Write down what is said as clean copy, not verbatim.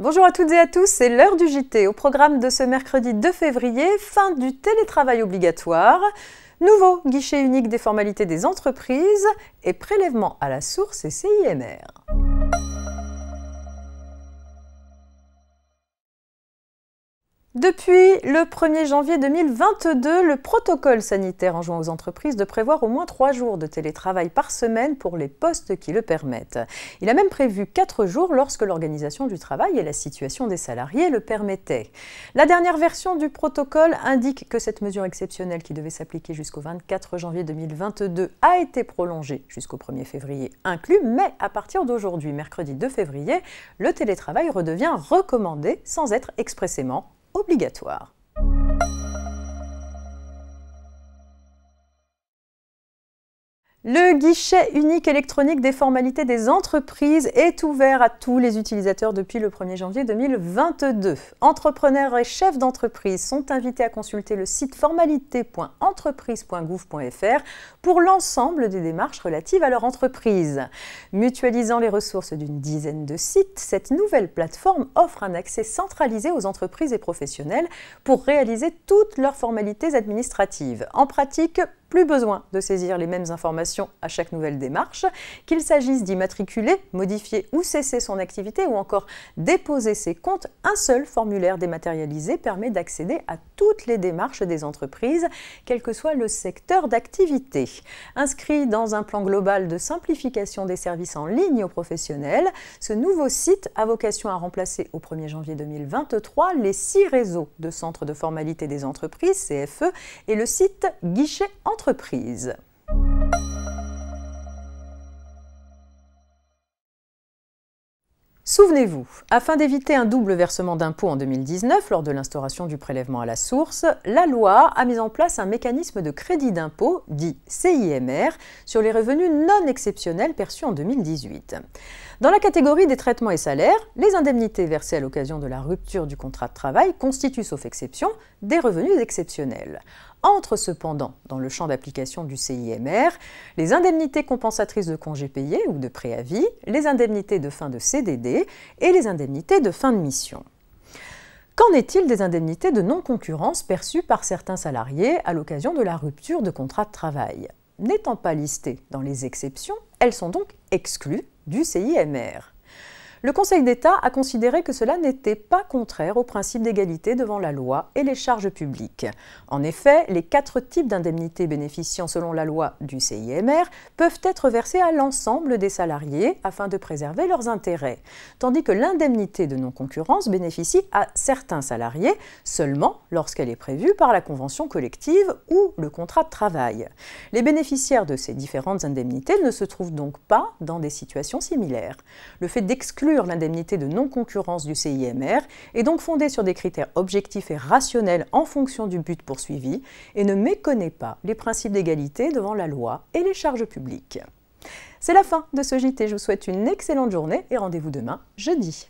Bonjour à toutes et à tous, c'est l'heure du JT. Au programme de ce mercredi 2 février, fin du télétravail obligatoire, nouveau guichet unique des formalités des entreprises et prélèvement à la source et CIMR. Depuis le 1er janvier 2022, le protocole sanitaire enjoint aux entreprises de prévoir au moins 3 jours de télétravail par semaine pour les postes qui le permettent. Il a même prévu 4 jours lorsque l'organisation du travail et la situation des salariés le permettaient. La dernière version du protocole indique que cette mesure exceptionnelle qui devait s'appliquer jusqu'au 24 janvier 2022 a été prolongée jusqu'au 1er février inclus, mais à partir d'aujourd'hui, mercredi 2 février, le télétravail redevient recommandé sans être expressément obligatoire. Le guichet unique électronique des formalités des entreprises est ouvert à tous les utilisateurs depuis le 1er janvier 2022. Entrepreneurs et chefs d'entreprise sont invités à consulter le site formalité.entreprise.gouv.fr pour l'ensemble des démarches relatives à leur entreprise. Mutualisant les ressources d'une dizaine de sites, cette nouvelle plateforme offre un accès centralisé aux entreprises et professionnels pour réaliser toutes leurs formalités administratives. En pratique, plus besoin de saisir les mêmes informations à chaque nouvelle démarche, qu'il s'agisse d'immatriculer, modifier ou cesser son activité ou encore déposer ses comptes. Un seul formulaire dématérialisé permet d'accéder à toutes les démarches des entreprises, quel que soit le secteur d'activité. Inscrit dans un plan global de simplification des services en ligne aux professionnels, ce nouveau site a vocation à remplacer au 1er janvier 2023 les 6 réseaux de centres de formalité des entreprises, CFE, et le site Guichet Entreprise. Souvenez-vous, afin d'éviter un double versement d'impôts en 2019, lors de l'instauration du prélèvement à la source, la loi a mis en place un mécanisme de crédit d'impôt, dit CIMR, sur les revenus non exceptionnels perçus en 2018. Dans la catégorie des traitements et salaires, les indemnités versées à l'occasion de la rupture du contrat de travail constituent, sauf exception, des revenus exceptionnels. Entrent cependant dans le champ d'application du CIMR les indemnités compensatrices de congés payés ou de préavis, les indemnités de fin de CDD et les indemnités de fin de mission. Qu'en est-il des indemnités de non-concurrence perçues par certains salariés à l'occasion de la rupture de contrat de travail? N'étant pas listées dans les exceptions, elles sont donc exclues du CIMR. Le Conseil d'État a considéré que cela n'était pas contraire au principe d'égalité devant la loi et les charges publiques. En effet, les 4 types d'indemnités bénéficiant selon la loi du CIMR peuvent être versés à l'ensemble des salariés afin de préserver leurs intérêts, tandis que l'indemnité de non-concurrence bénéficie à certains salariés seulement lorsqu'elle est prévue par la convention collective ou le contrat de travail. Les bénéficiaires de ces différentes indemnités ne se trouvent donc pas dans des situations similaires. Le fait d'exclure l'indemnité de non-concurrence du CIMR est donc fondée sur des critères objectifs et rationnels en fonction du but poursuivi et ne méconnaît pas les principes d'égalité devant la loi et les charges publiques. C'est la fin de ce JT, je vous souhaite une excellente journée et rendez-vous demain, jeudi.